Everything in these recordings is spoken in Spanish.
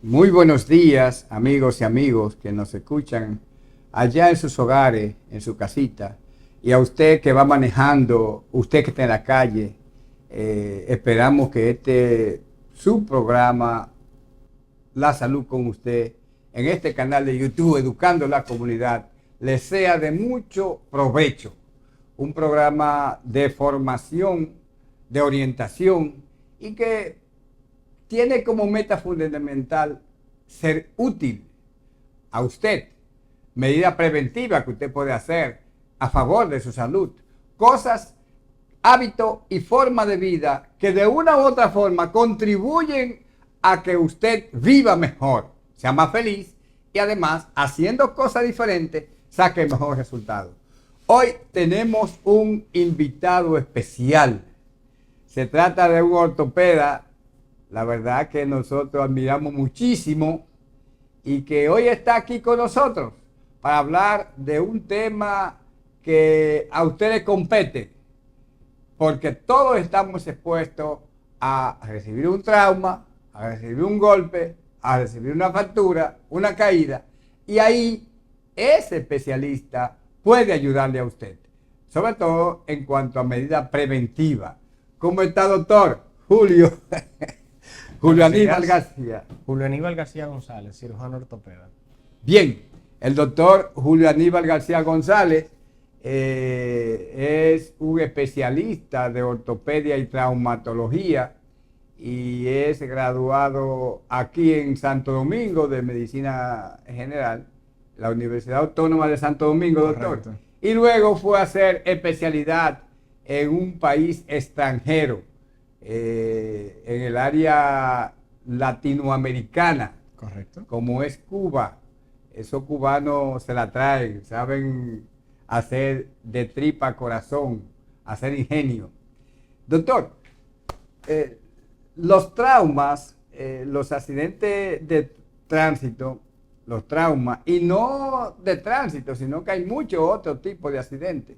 Muy buenos días, amigos y amigos que nos escuchan allá en sus hogares, en su casita, y a usted que va manejando, usted que está en la calle. Esperamos que su programa, La Salud con Usted, en este canal de YouTube, Educando la Comunidad, le sea de mucho provecho. Un programa de formación, de orientación y que tiene como meta fundamental ser útil a usted. Medida preventiva que usted puede hacer a favor de su salud. Cosas, hábitos y forma de vida que de una u otra forma contribuyen a que usted viva mejor, sea más feliz y además, haciendo cosas diferentes, saque mejor resultado. Hoy tenemos un invitado especial. Se trata de un ortopeda, la verdad que nosotros admiramos muchísimo y que hoy está aquí con nosotros para hablar de un tema que a ustedes compete, porque todos estamos expuestos a recibir un trauma, a recibir un golpe, a recibir una fractura, una caída, y ahí ese especialista puede ayudarle a usted, sobre todo en cuanto a medida preventiva. ¿Cómo está, doctor Julio? Julio Buenos Aníbal días. García. Julio Aníbal García González, cirujano ortopeda. Bien, el doctor Julio Aníbal García González es un especialista de ortopedia y traumatología y es graduado aquí en Santo Domingo de Medicina General, la Universidad Autónoma de Santo Domingo, doctor. Correcto. Y luego fue a hacer especialidad en un país extranjero, en el área latinoamericana, Correcto. como es Cuba. Esos cubanos se la traen, saben hacer de tripa corazón, hacer ingenio. Doctor, eh, los traumas, los accidentes de tránsito, los traumas, y no de tránsito, sino que hay muchos otros tipos de accidentes.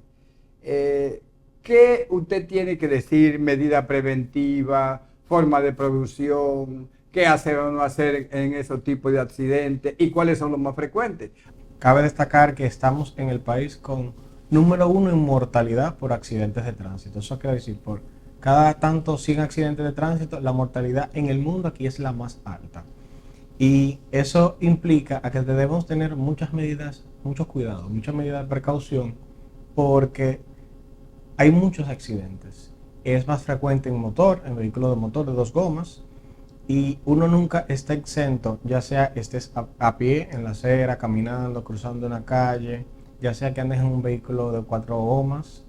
¿Qué usted tiene que decir? Medida preventiva, forma de producción, qué hacer o no hacer en esos tipos de accidentes y cuáles son los más frecuentes. Cabe destacar que estamos en el país con número 1 en mortalidad por accidentes de tránsito. Eso quiere decir, por cada tanto 100 accidentes de tránsito, la mortalidad en el mundo aquí es la más alta. Y eso implica a que debemos tener muchas medidas, muchos cuidados, muchas medidas de precaución, porque hay muchos accidentes. Es más frecuente en motor, en vehículos de motor de dos gomas, y uno nunca está exento, ya sea estés a pie, en la acera, caminando, cruzando una calle, ya sea que andes en un vehículo de cuatro gomas,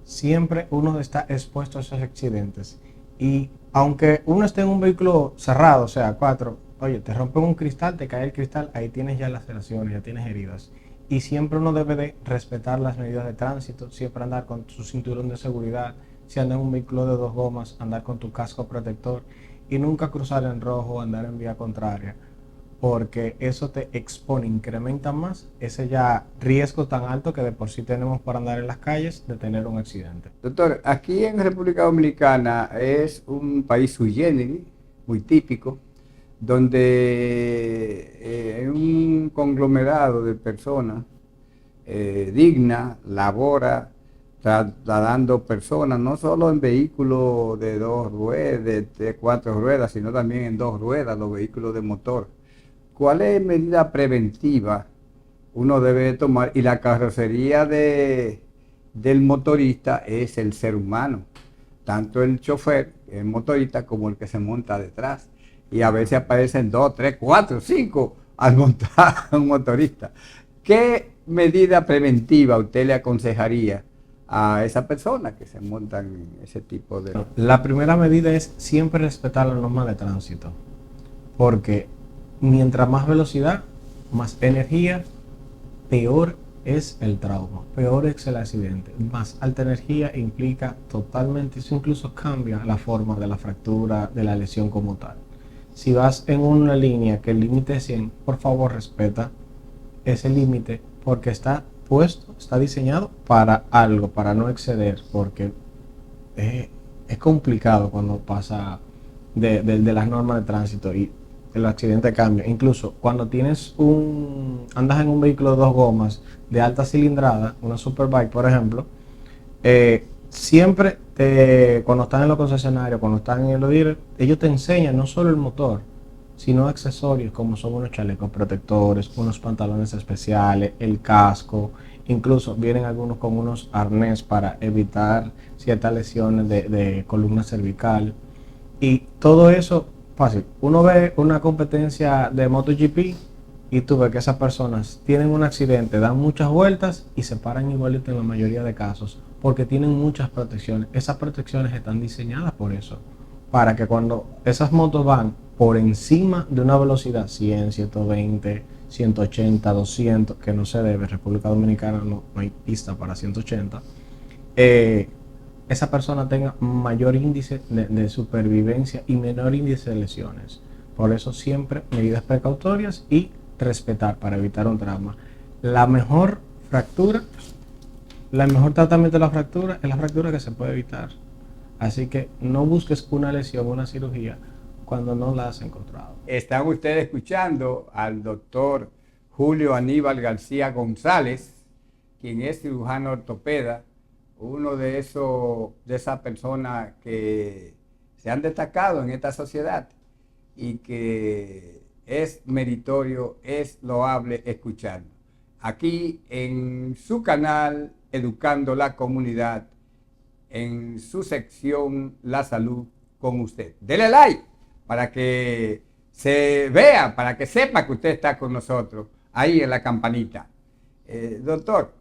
siempre uno está expuesto a esos accidentes. Y aunque uno esté en un vehículo cerrado, o sea, cuatro, oye, te rompen un cristal, te cae el cristal, ahí tienes ya laceraciones, ya tienes heridas. Y siempre uno debe de respetar las medidas de tránsito, siempre andar con su cinturón de seguridad, si andas en un vehículo de dos gomas, andar con tu casco protector y nunca cruzar en rojo o andar en vía contraria, porque eso te expone, incrementa más ese ya riesgo tan alto que de por sí tenemos para andar en las calles de tener un accidente. Doctor, aquí en República Dominicana es un país sui generis, muy típico, donde hay un conglomerado de personas dignas, labora, trasladando personas, no solo en vehículos de dos ruedas, de cuatro ruedas, sino también en dos ruedas, los vehículos de motor. ¿Cuál es medida preventiva uno debe tomar? Y la carrocería del motorista es el ser humano, tanto el chofer, el motorista, como el que se monta detrás. Y a veces aparecen dos, tres, cuatro, cinco al montar a un motorista. ¿Qué medida preventiva usted le aconsejaría a esa persona que se montan en ese tipo de... La primera medida es siempre respetar las normas de tránsito, porque mientras más velocidad, más energía, peor es el trauma, peor es el accidente. Más alta energía implica totalmente, eso incluso cambia la forma de la fractura, de la lesión como tal. Si vas en una línea que el límite es 100, por favor respeta ese límite, porque está puesto, está diseñado para algo, para no exceder, porque es complicado cuando pasa de las normas de tránsito. Y el accidente cambia. Incluso cuando andas en un vehículo de dos gomas de alta cilindrada, una Superbike por ejemplo, siempre cuando están en los concesionarios, cuando están en los dealers, ellos te enseñan no solo el motor, sino accesorios como son unos chalecos protectores, unos pantalones especiales, el casco, incluso vienen algunos con unos arnés para evitar ciertas lesiones de columna cervical. Y todo eso fácil. Uno ve una competencia de MotoGP y tú ves que esas personas tienen un accidente, dan muchas vueltas y se paran igualito en la mayoría de casos porque tienen muchas protecciones. Esas protecciones están diseñadas por eso, para que cuando esas motos van por encima de una velocidad 100, 120, 180, 200, que no se debe, República Dominicana no hay pista para 180, esa persona tenga mayor índice de supervivencia y menor índice de lesiones. Por eso siempre medidas precautorias y respetar para evitar un trauma. La mejor tratamiento de la fractura es la fractura que se puede evitar. Así que no busques una lesión, una cirugía, cuando no la has encontrado. Están ustedes escuchando al doctor Julio Aníbal García González, quien es cirujano ortopeda, uno de esas personas que se han destacado en esta sociedad y que es meritorio, es loable escucharlo. Aquí en su canal Educando la Comunidad, en su sección La Salud con usted. Dele like para que se vea, para que sepa que usted está con nosotros, ahí en la campanita. Doctor,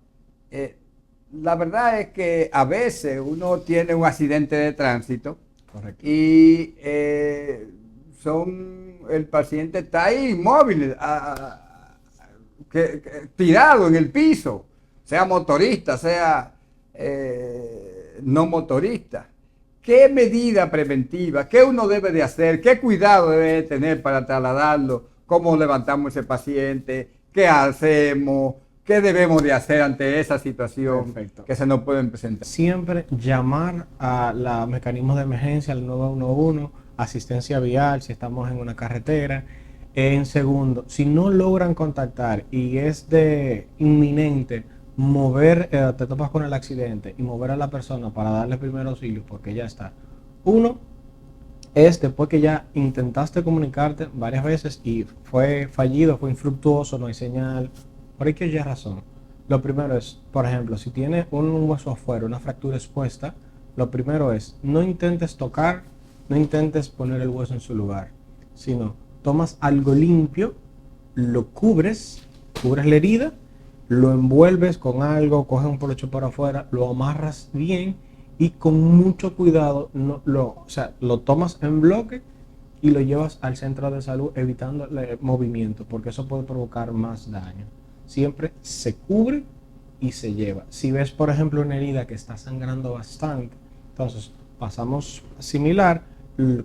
la verdad es que a veces uno tiene un accidente de tránsito. Correcto. Y el paciente está ahí inmóvil, tirado en el piso, sea motorista, sea no motorista. ¿Qué medida preventiva, qué uno debe de hacer, qué cuidado debe de tener para trasladarlo, cómo levantamos ese paciente, qué hacemos, qué debemos de hacer ante esa situación? Perfecto. Que se nos pueden presentar? Siempre llamar a los mecanismos de emergencia, al 911, asistencia vial si estamos en una carretera. En segundo, si no logran contactar y es de inminente mover, te topas con el accidente y mover a la persona para darle primer auxilio porque ya está. Uno es después que ya intentaste comunicarte varias veces y fue fallido, fue infructuoso, no hay señal, por aquella razón. Lo primero es, por ejemplo, si tienes un hueso afuera, una fractura expuesta, lo primero es, no intentes tocar, no intentes poner el hueso en su lugar, sino tomas algo limpio, lo cubres la herida, lo envuelves con algo, coges un polocho por afuera, lo amarras bien y con mucho cuidado lo tomas en bloque y lo llevas al centro de salud evitando el movimiento, porque eso puede provocar más daño. Siempre se cubre y se lleva. Si ves, por ejemplo, una herida que está sangrando bastante, entonces pasamos similar,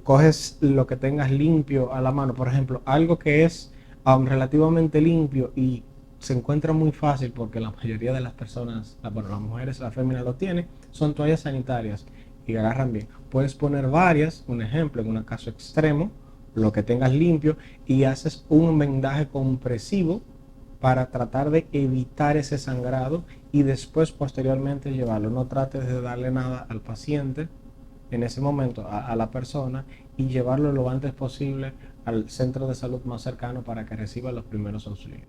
coges lo que tengas limpio a la mano, por ejemplo, algo que es relativamente limpio y se encuentra muy fácil porque la mayoría de las personas, las mujeres, la fémina lo tiene, son toallas sanitarias y agarran bien. Puedes poner varias, un ejemplo, en un caso extremo, lo que tengas limpio y haces un vendaje compresivo para tratar de evitar ese sangrado y después posteriormente llevarlo. No trates de darle nada al paciente en ese momento, a la persona, y llevarlo lo antes posible al centro de salud más cercano para que reciba los primeros auxilios.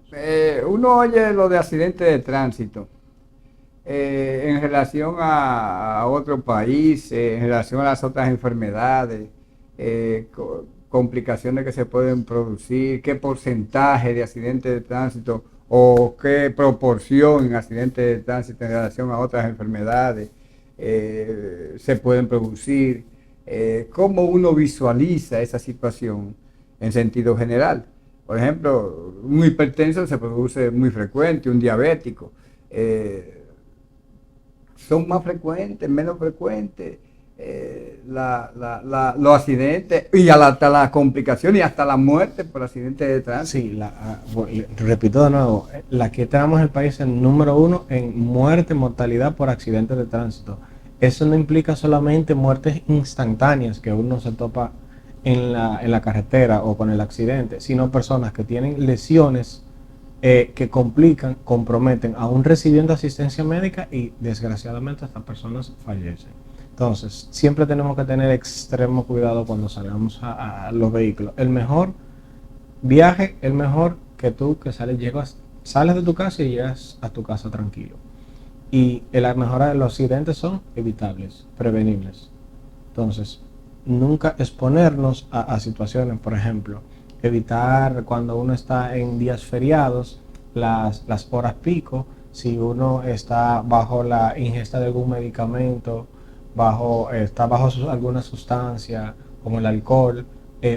Uno oye lo de accidentes de tránsito en relación a otro país, en relación a las otras enfermedades, complicaciones que se pueden producir, qué porcentaje de accidentes de tránsito o qué proporción en accidentes de tránsito en relación a otras enfermedades se pueden producir, cómo uno visualiza esa situación en sentido general. Por ejemplo, un hipertenso se produce muy frecuente, un diabético. Son más frecuentes, menos frecuentes los accidentes y hasta la complicación y hasta la muerte por accidentes de tránsito. Sí, repito de nuevo, la que tenemos en el país es el número 1 en muerte, mortalidad por accidentes de tránsito. Eso no implica solamente muertes instantáneas que uno se topa en la carretera o con el accidente, sino personas que tienen lesiones que complican, comprometen a un recibiendo de asistencia médica y desgraciadamente estas personas fallecen. Entonces, siempre tenemos que tener extremo cuidado cuando salgamos a los vehículos. El mejor viaje, el mejor que tú que sales de tu casa y llegas a tu casa tranquilo. Y la mejora de los accidentes son evitables, prevenibles. Entonces, nunca exponernos a situaciones, por ejemplo, evitar cuando uno está en días feriados, las horas pico, si uno está bajo la ingesta de algún medicamento, está bajo alguna sustancia como el alcohol,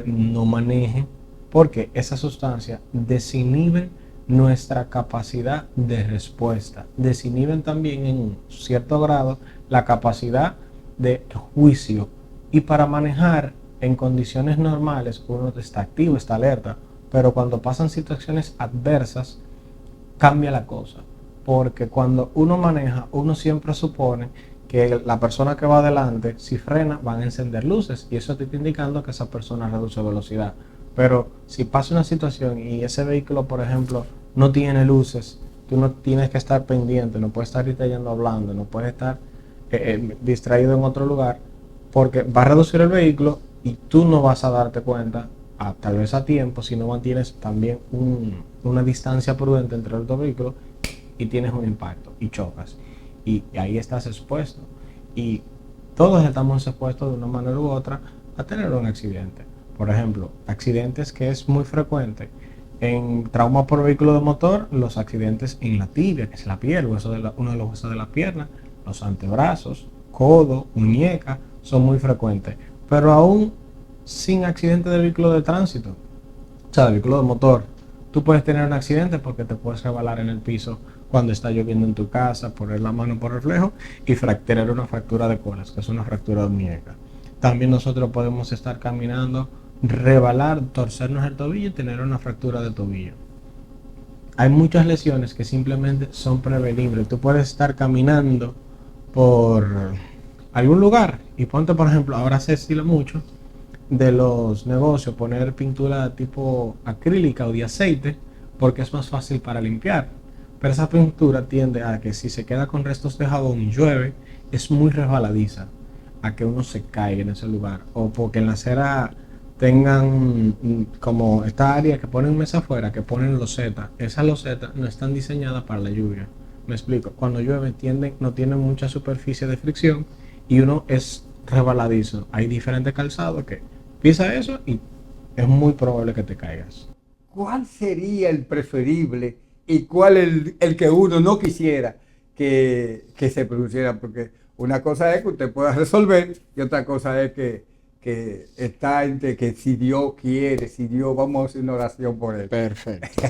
no maneje, porque esas sustancias desinhiben nuestra capacidad de respuesta, desinhiben también en un cierto grado la capacidad de juicio. Y para manejar en condiciones normales uno está activo, está alerta, pero cuando pasan situaciones adversas cambia la cosa, porque cuando uno maneja uno siempre supone que la persona que va adelante, si frena, van a encender luces y eso te está indicando que esa persona reduce velocidad. Pero si pasa una situación y ese vehículo, por ejemplo, no tiene luces, tú no tienes que estar pendiente, no puedes estar yendo hablando, no puedes estar distraído en otro lugar, porque va a reducir el vehículo y tú no vas a darte cuenta, tal vez a tiempo, si no mantienes también una distancia prudente entre los dos vehículos y tienes un impacto y chocas. Y ahí estás expuesto. Y todos estamos expuestos de una manera u otra a tener un accidente. Por ejemplo, accidentes que es muy frecuente. En trauma por vehículo de motor, los accidentes en la tibia, que es la piel, uno de los huesos de la pierna, los antebrazos, codo, muñeca, son muy frecuentes. Pero aún sin accidente de vehículo de tránsito, o sea, de vehículo de motor, tú puedes tener un accidente porque te puedes resbalar en el piso cuando está lloviendo en tu casa, poner la mano por reflejo y tener una fractura de colas, que es una fractura de muñeca. También nosotros podemos estar caminando, rebalar, torcernos el tobillo y tener una fractura de tobillo. Hay muchas lesiones que simplemente son prevenibles. Tú puedes estar caminando por algún lugar y ponte, por ejemplo, ahora se estila mucho de los negocios poner pintura tipo acrílica o de aceite porque es más fácil para limpiar, pero esa pintura tiende a que si se queda con restos de jabón y llueve es muy resbaladiza, a que uno se caiga en ese lugar, o porque en la acera tengan como esta área que ponen mesa afuera, que ponen losetas. Esas losetas no están diseñadas para la lluvia. Me explico, cuando llueve no tienen mucha superficie de fricción y uno es resbaladizo. Hay diferentes calzados que pisa eso y es muy probable que te caigas. ¿Cuál sería el preferible y cuál el que uno no quisiera que se produciera? Porque una cosa es que usted pueda resolver y otra cosa es que está entre que si Dios quiere, si Dios, vamos a hacer una oración por él. Perfecto.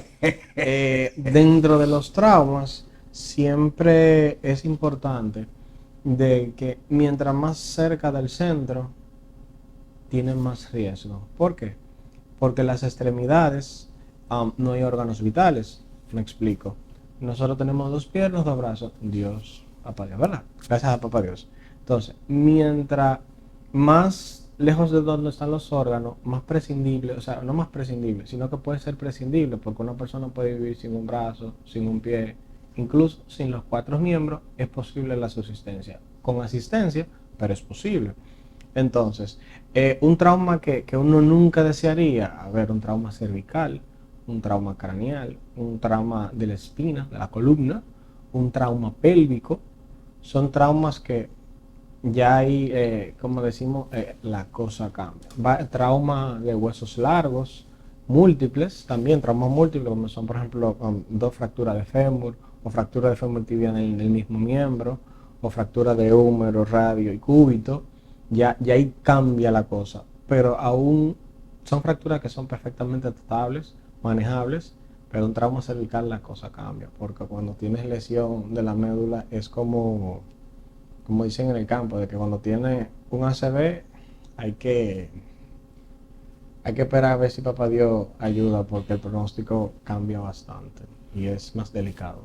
Dentro de los traumas, siempre es importante de que mientras más cerca del centro, tienen más riesgo. ¿Por qué? Porque en las extremidades no hay órganos vitales. Me explico. Nosotros tenemos dos piernas, dos brazos. Dios, papá Dios, ¿verdad? Gracias a papá Dios. Entonces, mientras más lejos de donde están los órganos, más prescindible, o sea, no más prescindible, sino que puede ser prescindible, porque una persona puede vivir sin un brazo, sin un pie, incluso sin los cuatro miembros, es posible la subsistencia. Con asistencia, pero es posible. Entonces, un trauma que uno nunca desearía, a ver, un trauma cervical, un trauma craneal, un trauma de la espina, de la columna, un trauma pélvico, son traumas que ya hay, como decimos, la cosa cambia. Trauma de huesos largos, múltiples, también traumas múltiples, como son, por ejemplo, dos fracturas de fémur, o fractura de fémur tibia en el mismo miembro, o fractura de húmero, radio y cúbito. Ya ahí cambia la cosa, pero aún son fracturas que son perfectamente tratables, manejables, pero un trauma cervical la cosa cambia, porque cuando tienes lesión de la médula es como dicen en el campo, de que cuando tiene un ACV hay que, hay que esperar a ver si papá Dios ayuda, porque el pronóstico cambia bastante y es más delicado.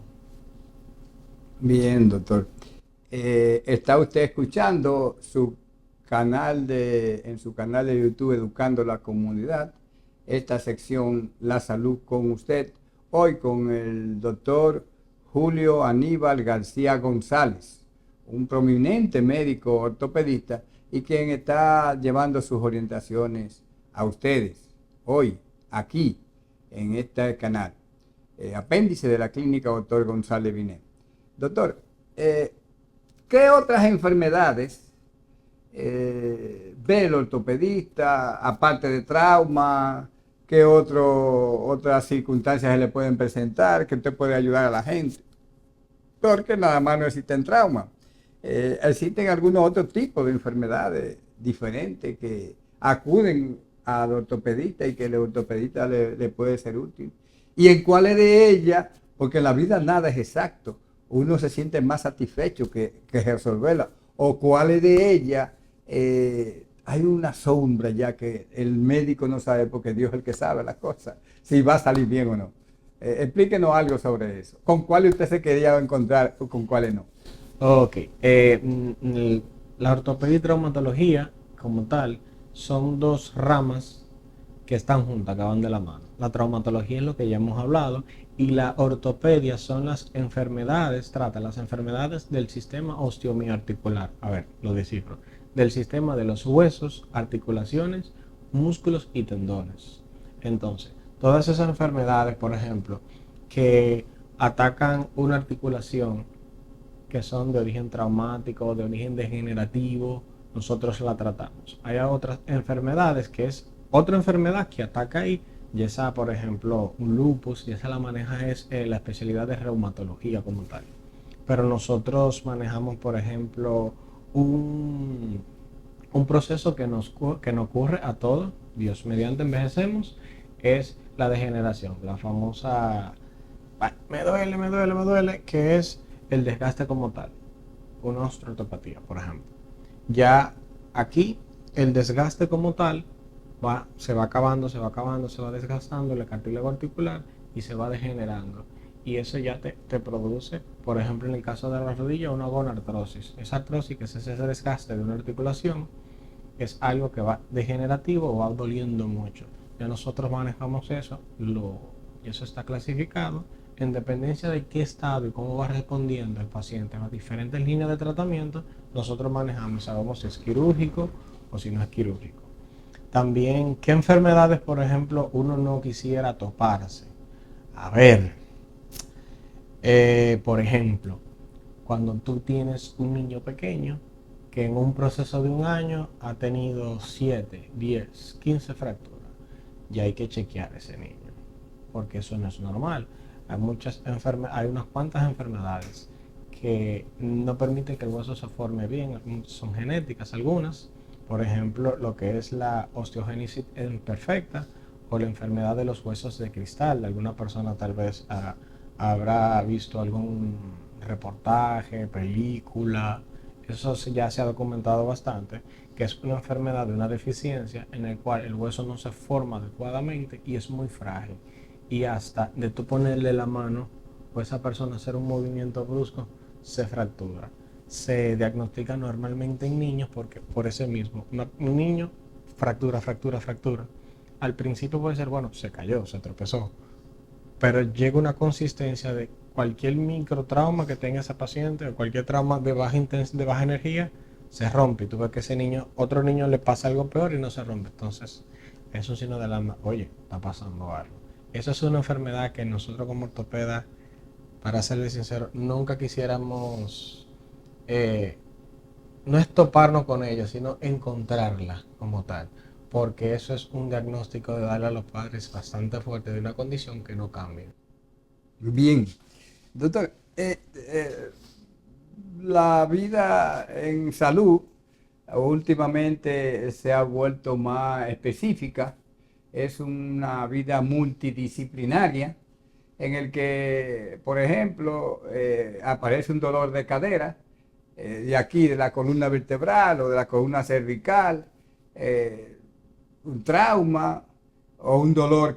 Bien, doctor. Está usted escuchando su en su canal de YouTube Educando la Comunidad, esta sección La Salud con usted, hoy con el doctor Julio Aníbal García González, un prominente médico ortopedista y quien está llevando sus orientaciones a ustedes hoy, aquí, en este canal. Apéndice de la clínica Doctor González Binet. Doctor, ¿qué otras enfermedades ve el ortopedista, aparte de trauma? ¿Qué otras circunstancias se le pueden presentar que usted puede ayudar a la gente? Porque nada más no existen traumas. Existen algunos otros tipos de enfermedades diferentes que acuden al ortopedista y que el ortopedista le puede ser útil. ¿Y en cuáles de ellas? Porque en la vida nada es exacto. Uno se siente más satisfecho que resolverla. ¿O cuáles de ellas hay una sombra ya que el médico no sabe, porque Dios es el que sabe las cosas, si va a salir bien o no? Explíquenos algo sobre eso. ¿Con cuáles usted se quería encontrar o con cuáles no? Ok. La ortopedia y traumatología, como tal, son dos ramas que están juntas, que van de la mano. La traumatología es lo que ya hemos hablado y la ortopedia son las enfermedades, trata las enfermedades del sistema osteomioarticular. A ver, lo descifro. Del sistema de los huesos, articulaciones, músculos y tendones. Entonces, todas esas enfermedades, por ejemplo, que atacan una articulación, que son de origen traumático, de origen degenerativo, nosotros la tratamos. Hay otras enfermedades que es otra enfermedad que ataca ahí, y esa, por ejemplo, un lupus, y esa la maneja es la especialidad de reumatología como tal. Pero nosotros manejamos, por ejemplo, un proceso que nos ocurre a todos, Dios mediante envejecemos, es la degeneración, la famosa, me duele, que es el desgaste como tal, una osteopatía, por ejemplo. Ya aquí, el desgaste como tal, se va acabando, se va desgastando el cartílago articular y se va degenerando. Y eso ya te produce, por ejemplo, en el caso de la rodilla, una gonartrosis. Esa artrosis, que es ese desgaste de una articulación, es algo que va degenerativo o va doliendo mucho. Ya nosotros manejamos eso, y eso está clasificado en dependencia de qué estado y cómo va respondiendo el paciente a las diferentes líneas de tratamiento. Nosotros manejamos, sabemos si es quirúrgico o si no es quirúrgico. También, ¿qué enfermedades, por ejemplo, uno no quisiera toparse? A ver, por ejemplo, cuando tú tienes un niño pequeño que en un proceso de un año ha tenido 7, 10, 15 fracturas, ya hay que chequear a ese niño, porque eso no es normal. Hay unas cuantas enfermedades que no permiten que el hueso se forme bien, son genéticas algunas. Por ejemplo, lo que es la osteogénesis imperfecta o la enfermedad de los huesos de cristal. Alguna persona tal vez habrá visto algún reportaje, película. Eso ya se ha documentado bastante, que es una enfermedad de una deficiencia en la cual el hueso no se forma adecuadamente y es muy frágil. Y hasta de tú ponerle la mano o esa persona hacer un movimiento brusco, se fractura. Se diagnostica normalmente en niños porque por ese mismo, un niño fractura. Al principio puede ser, bueno, se cayó, se tropezó, pero llega una consistencia de cualquier microtrauma que tenga ese paciente o cualquier trauma de baja energía, se rompe. Y tú ves que ese niño, otro niño le pasa algo peor y no se rompe. Entonces, es un signo de alarma. Oye, está pasando algo. Esa es una enfermedad que nosotros como ortopedas, para serles sincero, nunca quisiéramos no es toparnos con ella, sino encontrarla como tal, porque eso es un diagnóstico de darle a los padres bastante fuerte de una condición que no cambia. Bien, doctor, la vida en salud últimamente se ha vuelto más específica. Es una vida multidisciplinaria en el que, por ejemplo, aparece un dolor de cadera, de aquí, de la columna vertebral o de la columna cervical, un trauma o un dolor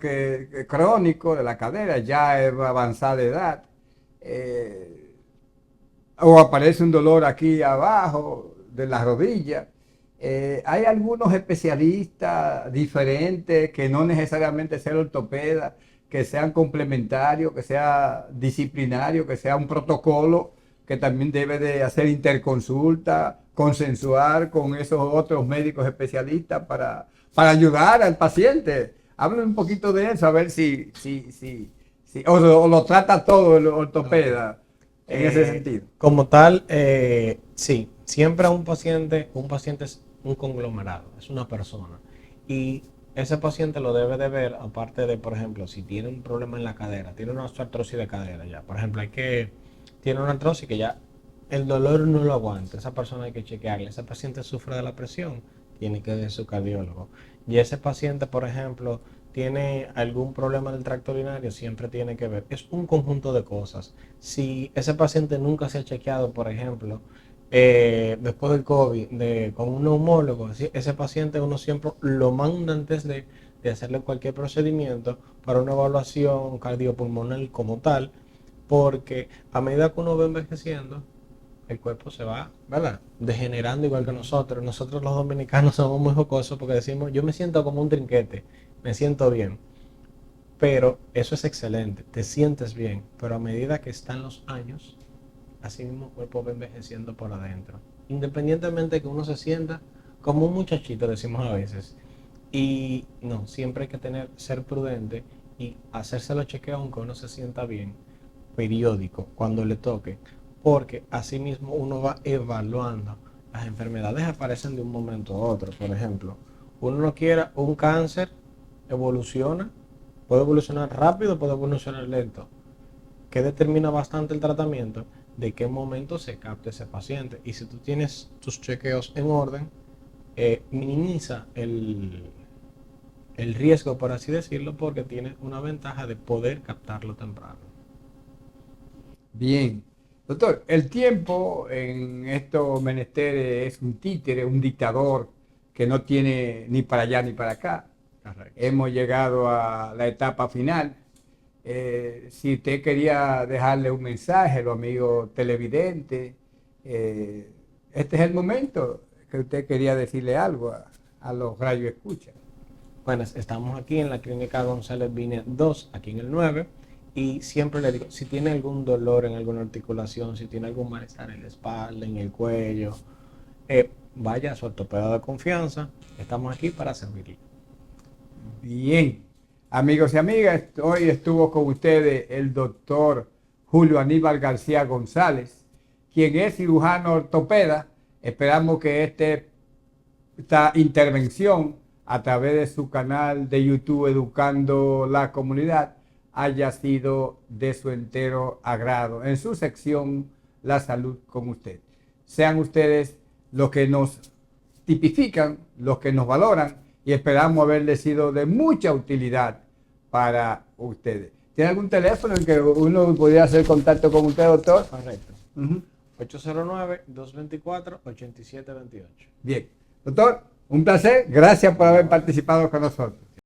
crónico de la cadera, ya es avanzada edad, o aparece un dolor aquí abajo de la rodilla. Hay algunos especialistas diferentes que no necesariamente sean ortopedas, que sean complementarios, que sea disciplinario, que sea un protocolo que también debe de hacer interconsulta, consensuar con esos otros médicos especialistas para ayudar al paciente. Háblame un poquito de eso, a ver o lo trata todo el ortopeda en ese sentido. Como tal, sí, siempre un paciente es un conglomerado, es una persona. Y ese paciente lo debe de ver, aparte de, por ejemplo, si tiene un problema en la cadera, tiene una artrosis de cadera ya. Por ejemplo, tiene una artrosis que ya el dolor no lo aguanta. Esa persona hay que chequearle. Ese paciente sufre de la presión, tiene que ver su cardiólogo. Y ese paciente, por ejemplo, tiene algún problema del tracto urinario, siempre tiene que ver. Es un conjunto de cosas. Si ese paciente nunca se ha chequeado, por ejemplo, después del COVID, con un neumólogo, ¿sí? Ese paciente uno siempre lo manda antes de hacerle cualquier procedimiento para una evaluación cardiopulmonar como tal, porque a medida que uno va envejeciendo, el cuerpo se va, ¿verdad?, degenerando igual que nosotros. Nosotros los dominicanos somos muy jocosos porque decimos, yo me siento como un trinquete, me siento bien. Pero eso es excelente, te sientes bien, pero a medida que están los años, así mismo el cuerpo va envejeciendo por adentro. Independientemente de que uno se sienta como un muchachito, decimos a veces. Y no, siempre hay que ser prudente y hacerse los chequeos aunque uno se sienta bien, periódico, cuando le toque, porque así mismo uno va evaluando. Las enfermedades aparecen de un momento a otro. Por ejemplo, uno no quiera un cáncer, evoluciona, puede evolucionar rápido, puede evolucionar lento. Que determina bastante el tratamiento, de qué momento se capte ese paciente. Y si tú tienes tus chequeos en orden, minimiza el riesgo, por así decirlo, porque tienes una ventaja de poder captarlo temprano. Bien. Doctor, el tiempo en estos menesteres es un títere, un dictador que no tiene ni para allá ni para acá. Correcto. Hemos llegado a la etapa final. Si usted quería dejarle un mensaje, los amigos televidentes, este es el momento que usted quería decirle algo a los radios escucha. Bueno, estamos aquí en la clínica González Vine 2, aquí en el 9, y siempre le digo, si tiene algún dolor en alguna articulación, si tiene algún malestar en la espalda, en el cuello, vaya a su ortopeda de confianza, estamos aquí para servirle. Bien, amigos y amigas, hoy estuvo con ustedes el doctor Julio Aníbal García González, quien es cirujano ortopeda. Esperamos que esta intervención a través de su canal de YouTube Educando la Comunidad haya sido de su entero agrado en su sección La Salud con usted. Sean ustedes los que nos tipifican, los que nos valoran, y esperamos haberle sido de mucha utilidad para ustedes. ¿Tiene algún teléfono en que uno pudiera hacer contacto con usted, doctor? Correcto. 809-224-8728. Bien. Doctor, un placer. Gracias por haber participado con nosotros.